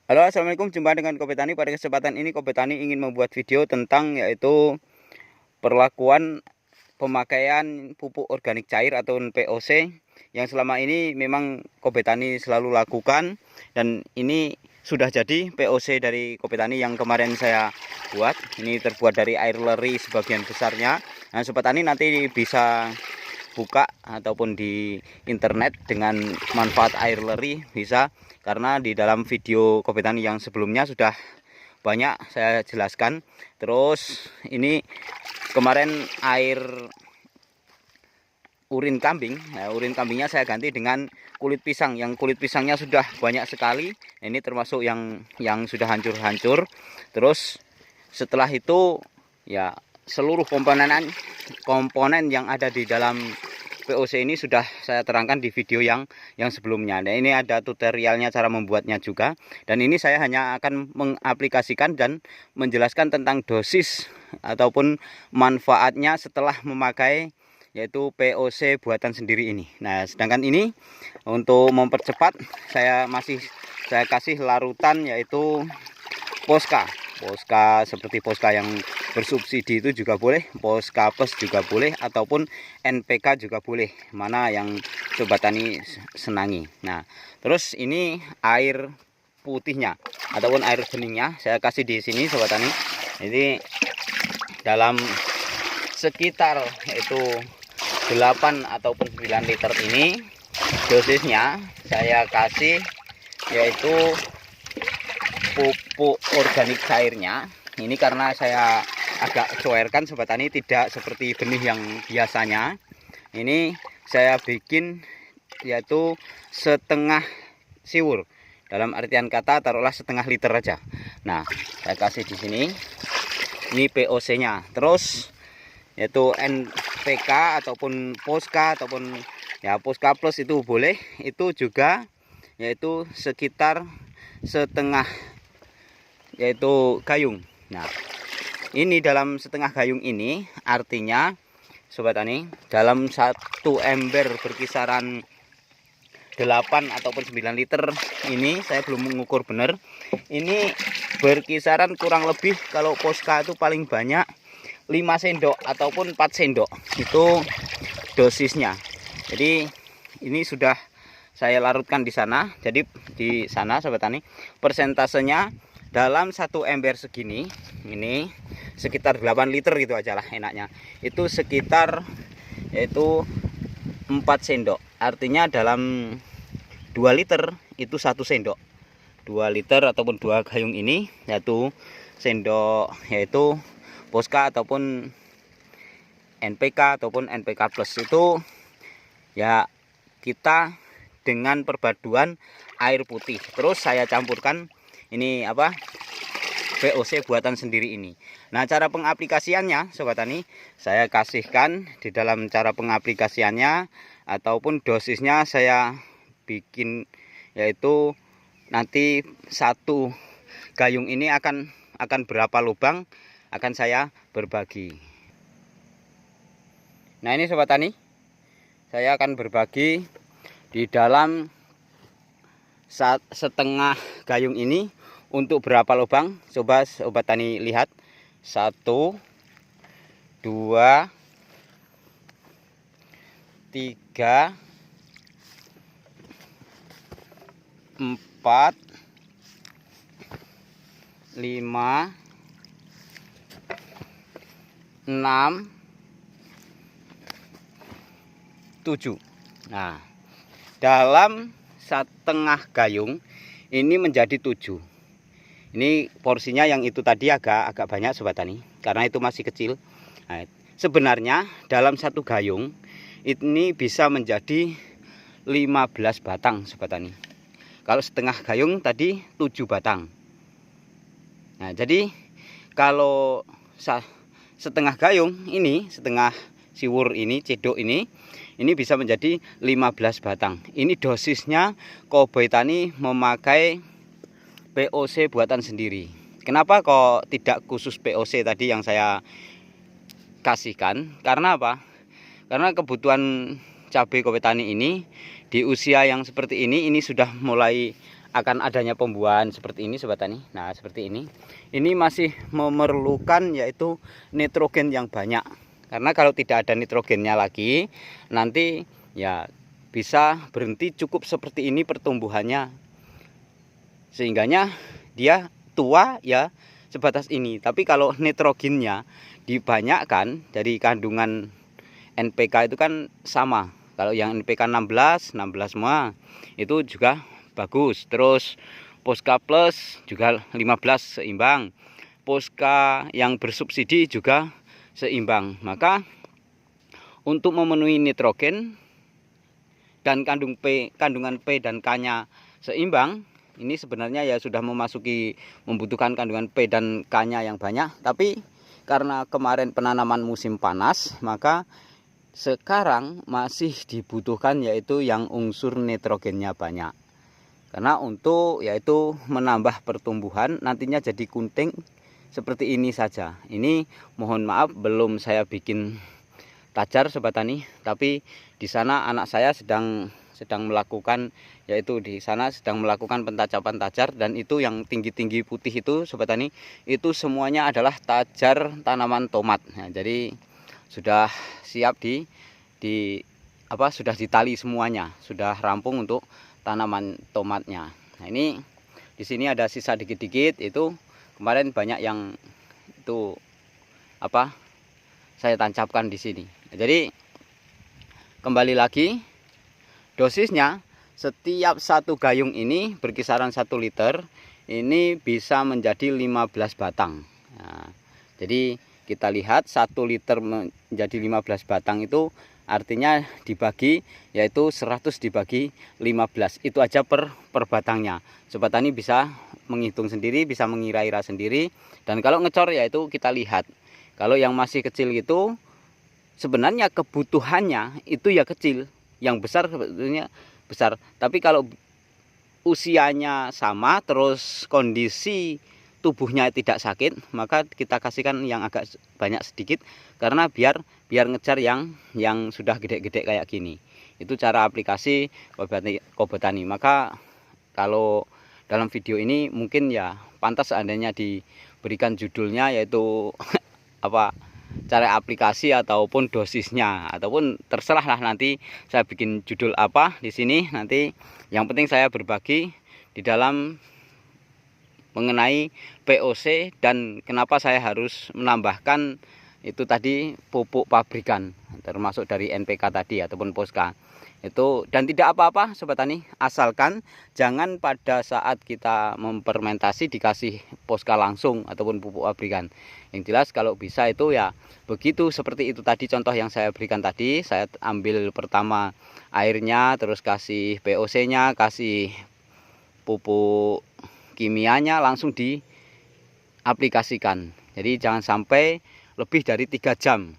Halo, assalamualaikum. Jumpa dengan Kopi Tani. Pada kesempatan ini Kopi Tani ingin membuat video tentang yaitu perlakuan pemakaian pupuk organik cair atau POC yang selama ini memang Kopi Tani selalu lakukan, dan ini sudah jadi POC dari Kopi Tani yang kemarin saya buat. Ini terbuat dari air leri sebagian besarnya. Nah, Sobat Tani nanti bisa buka ataupun di internet dengan manfaat air leri bisa, karena di dalam video Kopi Tani yang sebelumnya sudah banyak saya jelaskan. Terus ini kemarin air urin kambing. Nah, urin kambingnya saya ganti dengan kulit pisang, yang kulit pisangnya sudah banyak sekali. Ini termasuk yang sudah hancur-hancur. Terus setelah itu ya seluruh komponen yang ada di dalam POC ini sudah saya terangkan di video yang sebelumnya. Nah, ini ada tutorialnya cara membuatnya juga, dan ini saya hanya akan mengaplikasikan dan menjelaskan tentang dosis ataupun manfaatnya setelah memakai yaitu POC buatan sendiri ini. Nah, sedangkan ini untuk mempercepat saya kasih larutan yaitu Posca seperti Posca yang bersubsidi itu juga boleh, Posca Plus juga boleh, ataupun NPK juga boleh, mana yang Sobat Tani senangi. Nah, terus ini air putihnya ataupun air beningnya saya kasih di sini Sobat Tani. Jadi dalam sekitar itu 8 ataupun 9 liter ini dosisnya saya kasih yaitu pupuk organik cairnya. Ini karena saya agak cuerkan Sobat Tani, tidak seperti benih yang biasanya. Ini saya bikin yaitu setengah siwur, dalam artian kata taruhlah setengah liter aja. Nah, saya kasih di sini. Ini POC-nya. Terus yaitu NPK ataupun Posca ataupun ya Posca Plus itu boleh. Itu juga yaitu sekitar setengah yaitu gayung. Nah, ini dalam setengah gayung ini artinya Sobat Tani, dalam satu ember berkisaran 8 ataupun 9 liter ini, saya belum mengukur benar. Ini berkisaran kurang lebih kalau Posca itu paling banyak 5 sendok ataupun 4 sendok itu dosisnya. Jadi ini sudah saya larutkan di sana. Jadi di sana Sobat Tani, persentasenya dalam satu ember segini, ini sekitar 8 liter gitu aja lah enaknya. Itu sekitar yaitu 4 sendok. Artinya dalam 2 liter itu 1 sendok. 2 liter ataupun 2 gayung ini yaitu sendok yaitu Posca ataupun NPK ataupun NPK Plus itu ya kita dengan perpaduan air putih. Terus saya campurkan ini apa POC buatan sendiri ini. Nah, cara pengaplikasiannya Sobat Tani, saya kasihkan di dalam cara pengaplikasiannya ataupun dosisnya saya bikin yaitu nanti satu gayung ini akan berapa lubang akan saya berbagi. Nah, ini Sobat Tani, saya akan berbagi di dalam setengah gayung ini untuk berapa lubang. Coba Sobat Tani lihat. 1 2 3 4 5 6 7. Nah, dalam setengah gayung ini menjadi 7. Ini porsinya yang itu tadi agak banyak Sobat Tani, karena itu masih kecil. Nah, sebenarnya dalam satu gayung ini bisa menjadi 15 batang Sobat Tani. Kalau setengah gayung tadi 7 batang. Nah, jadi kalau setengah gayung ini, setengah siwur ini, cedok ini bisa menjadi 15 batang. Ini dosisnya Kopi Tani memakai POC buatan sendiri. Kenapa kok tidak khusus POC tadi yang saya kasihkan? Karena apa? Karena kebutuhan cabai Kopi Tani ini di usia yang seperti ini sudah mulai akan adanya pembuahan seperti ini sobat tani. Nah seperti ini masih memerlukan yaitu nitrogen yang banyak, karena kalau tidak ada nitrogennya lagi nanti ya bisa berhenti cukup seperti ini pertumbuhannya, sehingganya dia tua ya sebatas ini. Tapi kalau nitrogennya dibanyakkan dari kandungan NPK itu kan sama. Kalau yang NPK 16 semua itu juga bagus. Terus Posca Plus juga 15 seimbang. Posca yang bersubsidi juga seimbang. Maka untuk memenuhi nitrogen dan kandungan P dan K-nya seimbang, ini sebenarnya ya sudah membutuhkan kandungan P dan K-nya yang banyak. Tapi karena kemarin penanaman musim panas, maka sekarang masih dibutuhkan yaitu yang unsur nitrogennya banyak. Karena untuk yaitu menambah pertumbuhan nantinya jadi kunting seperti ini saja. Ini mohon maaf belum saya bikin tajar sobat tani, tapi di sana anak saya sedang melakukan yaitu di sana sedang melakukan pentacapan tajar, dan itu yang tinggi-tinggi putih itu sobat tani itu semuanya adalah tajar tanaman tomat. Nah, jadi sudah siap sudah ditali semuanya, sudah rampung untuk tanaman tomatnya. Nah, ini di sini ada sisa dikit-dikit, itu kemarin banyak yang itu saya tancapkan di sini. Jadi kembali lagi, dosisnya setiap satu gayung ini berkisaran 1 liter, ini bisa menjadi 15 batang. Nah, jadi kita lihat 1 liter menjadi 15 batang itu artinya dibagi yaitu 100 dibagi 15, itu aja per batangnya. Sobat tani bisa menghitung sendiri, bisa mengira-ira sendiri. Dan kalau ngecor yaitu kita lihat, kalau yang masih kecil itu sebenarnya kebutuhannya itu ya kecil, yang besar sebetulnya besar. Tapi kalau usianya sama terus kondisi tubuhnya tidak sakit, maka kita kasihkan yang agak banyak sedikit, karena biar ngejar yang sudah gede-gede kayak gini. Itu cara aplikasi Kobotani. Maka kalau dalam video ini mungkin ya pantas seandainya diberikan judulnya yaitu cara aplikasi ataupun dosisnya, ataupun terserah lah nanti saya bikin judul apa di sini nanti. Yang penting saya berbagi di dalam mengenai POC dan kenapa saya harus menambahkan itu tadi pupuk pabrikan termasuk dari NPK tadi ataupun Posca itu. Dan tidak apa-apa sobat tani, asalkan jangan pada saat kita memfermentasi dikasih Posca langsung ataupun pupuk pabrikan. Yang jelas kalau bisa itu ya begitu, seperti itu tadi contoh yang saya berikan tadi. Saya ambil pertama airnya, terus kasih POC nya, kasih pupuk kimianya, langsung diaplikasikan. Jadi jangan sampai lebih dari 3 jam,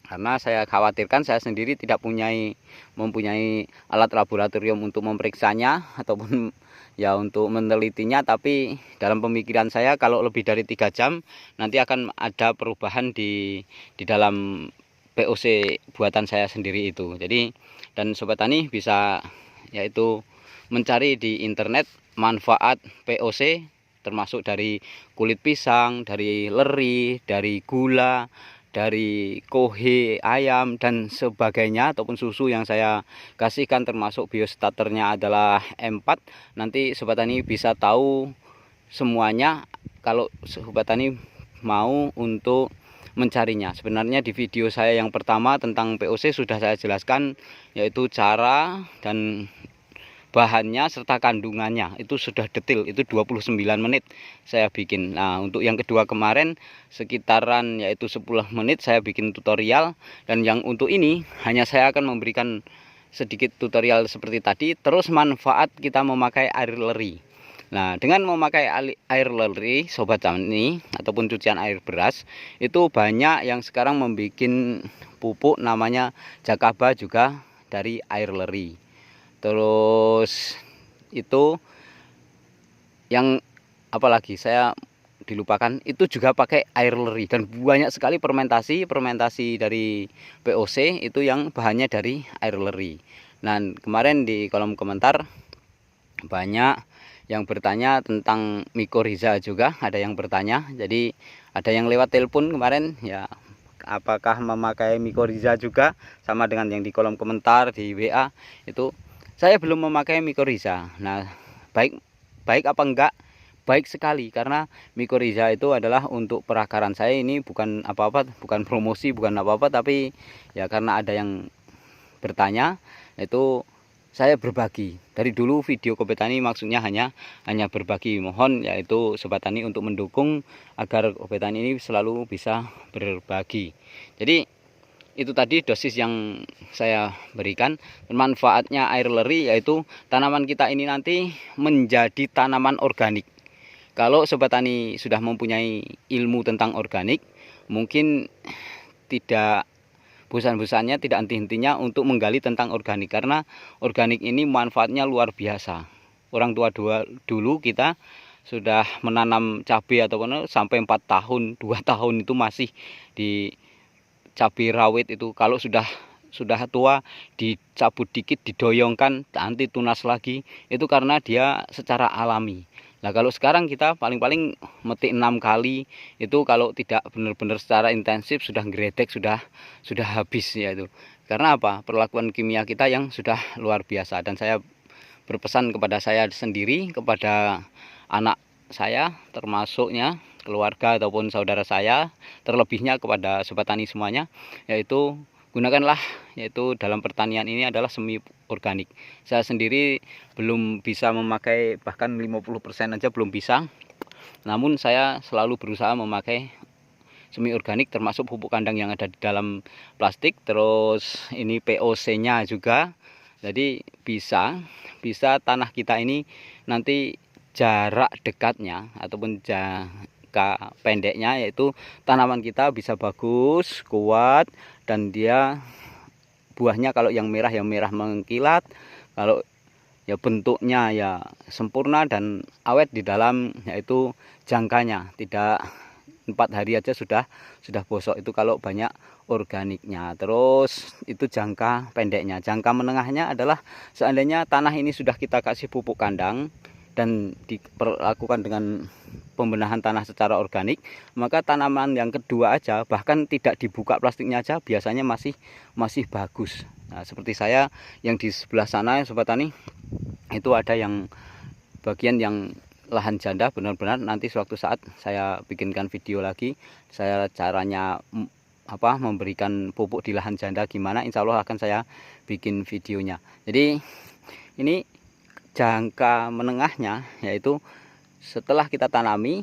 karena saya khawatirkan saya sendiri tidak mempunyai alat laboratorium untuk memeriksanya ataupun ya untuk menelitinya. Tapi dalam pemikiran saya kalau lebih dari 3 jam nanti akan ada perubahan di dalam POC buatan saya sendiri itu. Jadi dan sobat tani bisa yaitu mencari di internet manfaat POC, termasuk dari kulit pisang, dari leri, dari gula, dari kohe ayam dan sebagainya, ataupun susu yang saya kasihkan termasuk biostarternya adalah M4. Nanti sobat tani bisa tahu semuanya kalau sobat tani mau untuk mencarinya. Sebenarnya di video saya yang pertama tentang POC sudah saya jelaskan, yaitu cara dan bahannya serta kandungannya itu sudah detail, itu 29 menit saya bikin. Nah untuk yang kedua kemarin sekitaran yaitu 10 menit saya bikin tutorial, dan yang untuk ini hanya saya akan memberikan sedikit tutorial seperti tadi. Terus manfaat kita memakai air leri. Nah dengan memakai air leri sobat tani ataupun cucian air beras, itu banyak yang sekarang membuat pupuk namanya Jakaba juga dari air leri. Terus itu yang apalagi saya dilupakan, itu juga pakai air leri. Dan banyak sekali fermentasi dari POC itu yang bahannya dari air leri. Nah kemarin di kolom komentar banyak yang bertanya tentang mycorrhiza juga, ada yang bertanya. Jadi ada yang lewat telepon kemarin ya, apakah memakai mycorrhiza juga, sama dengan yang di kolom komentar di WA itu. Saya belum memakai mycorrhiza. Nah, baik apa enggak? Baik sekali, karena mycorrhiza itu adalah untuk perakaran. Saya ini bukan apa-apa, bukan promosi, bukan apa-apa, tapi ya karena ada yang bertanya, itu saya berbagi. Dari dulu video Kopi Tani maksudnya hanya berbagi. Mohon yaitu Sobat Tani untuk mendukung agar Kopi Tani ini selalu bisa berbagi. Jadi itu tadi dosis yang saya berikan. Manfaatnya air leri yaitu tanaman kita ini nanti menjadi tanaman organik. Kalau Sobat Tani sudah mempunyai ilmu tentang organik, mungkin tidak bosan-bosannya, tidak henti-hentinya untuk menggali tentang organik, karena organik ini manfaatnya luar biasa. Orang tua dulu kita sudah menanam cabai ataupun sampai 4 tahun, 2 tahun itu masih di cabai rawit itu. Kalau sudah tua dicabut dikit, didoyongkan, nanti tunas lagi. Itu karena dia secara alami. Nah, kalau sekarang kita paling-paling metik 6 kali itu, kalau tidak benar-benar secara intensif sudah ngredek, sudah habis ya itu. Karena apa? Perlakuan kimia kita yang sudah luar biasa. Dan saya berpesan kepada saya sendiri, kepada anak saya, termasuknya keluarga ataupun saudara saya, terlebihnya kepada Sobat Tani semuanya, yaitu gunakanlah yaitu dalam pertanian ini adalah semi organik. Saya sendiri belum bisa memakai, bahkan 50% aja belum bisa. Namun saya selalu berusaha memakai semi organik, termasuk pupuk kandang yang ada di dalam plastik, terus ini POC-nya juga. Jadi bisa tanah kita ini nanti jarak dekatnya ataupun jangka pendeknya, yaitu tanaman kita bisa bagus, kuat, dan dia buahnya kalau yang merah mengkilat, kalau ya bentuknya ya sempurna dan awet di dalam, yaitu jangkanya tidak 4 hari aja sudah bosok, itu kalau banyak organiknya. Terus itu jangka pendeknya. Jangka menengahnya adalah seandainya tanah ini sudah kita kasih pupuk kandang dan diperlakukan dengan pembenahan tanah secara organik, maka tanaman yang kedua aja, bahkan tidak dibuka plastiknya aja, biasanya masih bagus. Nah, seperti saya yang di sebelah sana Sobat Tani, itu ada yang bagian yang lahan janda, benar-benar nanti suatu saat saya bikinkan video lagi, saya caranya memberikan pupuk di lahan janda gimana, insya Allah akan saya bikin videonya. Jadi ini jangka menengahnya, yaitu setelah kita tanami,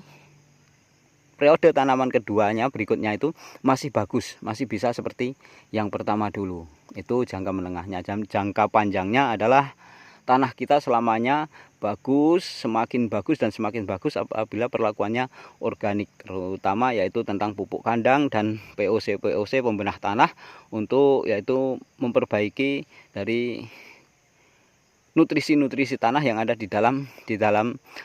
periode tanaman keduanya berikutnya itu masih bagus, masih bisa seperti yang pertama dulu. Itu jangka menengahnya. Jangka panjangnya adalah tanah kita selamanya bagus, semakin bagus dan semakin bagus apabila perlakuannya organik, terutama yaitu tentang pupuk kandang dan POC pembenah tanah, untuk yaitu memperbaiki dari nutrisi tanah yang ada di dalam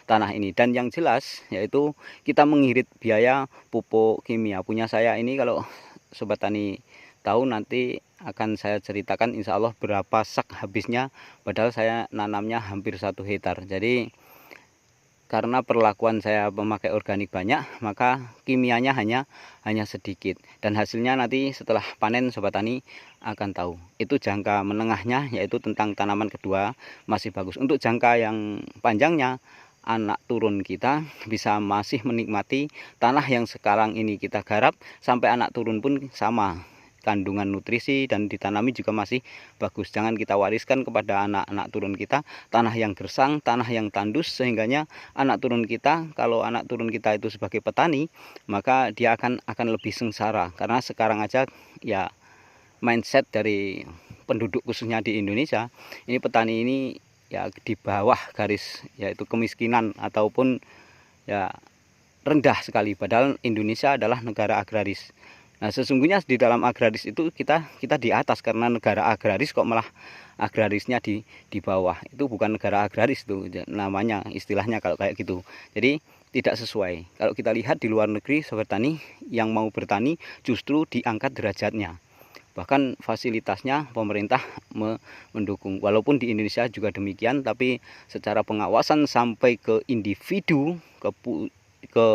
tanah ini. Dan yang jelas yaitu kita mengirit biaya pupuk kimia. Punya saya ini, kalau Sobat Tani tahu nanti akan saya ceritakan insya Allah berapa sak habisnya, padahal saya nanamnya hampir 1 hektar. Jadi karena perlakuan saya memakai organik banyak, maka kimianya hanya sedikit, dan hasilnya nanti setelah panen Sobat Tani akan tahu. Itu jangka menengahnya, yaitu tentang tanaman kedua masih bagus. Untuk jangka yang panjangnya, anak turun kita bisa masih menikmati tanah yang sekarang ini kita garap, sampai anak turun pun sama kandungan nutrisi dan ditanami juga masih bagus. Jangan kita wariskan kepada anak turun kita tanah yang gersang, tanah yang tandus, sehingganya anak turun kita, kalau anak turun kita itu sebagai petani, maka dia akan lebih sengsara. Karena sekarang aja ya mindset dari penduduk khususnya di Indonesia ini, petani ini ya di bawah garis yaitu kemiskinan ataupun ya rendah sekali, padahal Indonesia adalah negara agraris. Nah, sesungguhnya di dalam agraris itu kita di atas, karena negara agraris kok malah agrarisnya di bawah. Itu bukan negara agraris itu namanya, istilahnya kalau kayak gitu. Jadi tidak sesuai. Kalau kita lihat di luar negeri Sobat Tani, yang mau bertani justru diangkat derajatnya. bahkan fasilitasnya pemerintah mendukung. Walaupun di Indonesia juga demikian, tapi secara pengawasan sampai ke individu, ke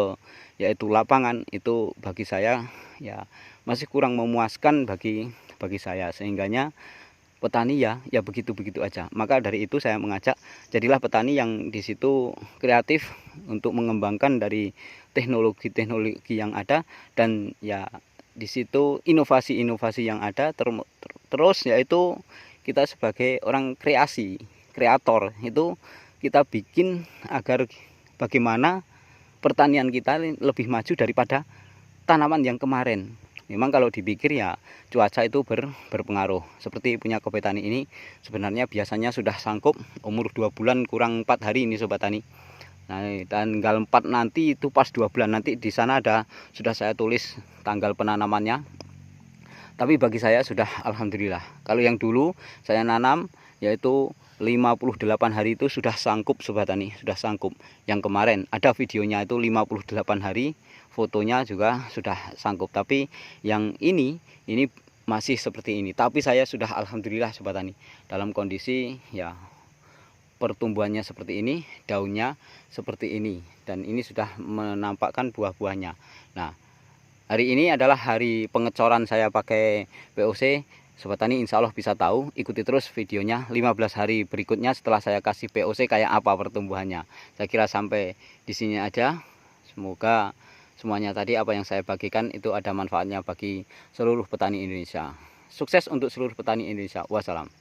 yaitu lapangan, itu bagi saya ya masih kurang memuaskan bagi saya, sehingganya petani ya begitu-begitu aja. Maka dari itu saya mengajak, jadilah petani yang di situ kreatif untuk mengembangkan dari teknologi-teknologi yang ada, dan ya di situ inovasi-inovasi yang ada, terus yaitu kita sebagai orang kreator itu kita bikin agar bagaimana pertanian kita lebih maju daripada tanaman yang kemarin. Memang kalau dipikir ya cuaca itu berpengaruh. Seperti punya Kobe Tani ini sebenarnya biasanya sudah sanggup umur 2 bulan kurang 4 hari ini Sobat Tani. Nah, tanggal 4 nanti itu pas 2 bulan nanti di sana sudah saya tulis tanggal penanamannya. Tapi bagi saya sudah alhamdulillah. Kalau yang dulu saya nanam yaitu 58 hari itu sudah sanggup Sobat Tani, sudah sanggup. Yang kemarin ada videonya itu 58 hari, fotonya juga sudah sanggup. Tapi yang ini masih seperti ini. Tapi saya sudah alhamdulillah Sobat Tani, dalam kondisi ya pertumbuhannya seperti ini, daunnya seperti ini, dan ini sudah menampakkan buah-buahnya. Nah, hari ini adalah hari pengecoran saya pakai POC. Sobat Tani insya Allah bisa tahu, ikuti terus videonya 15 hari berikutnya setelah saya kasih POC kayak apa pertumbuhannya. Saya kira sampai di sini aja. Semoga semuanya tadi apa yang saya bagikan itu ada manfaatnya bagi seluruh petani Indonesia. Sukses untuk seluruh petani Indonesia. Wassalam.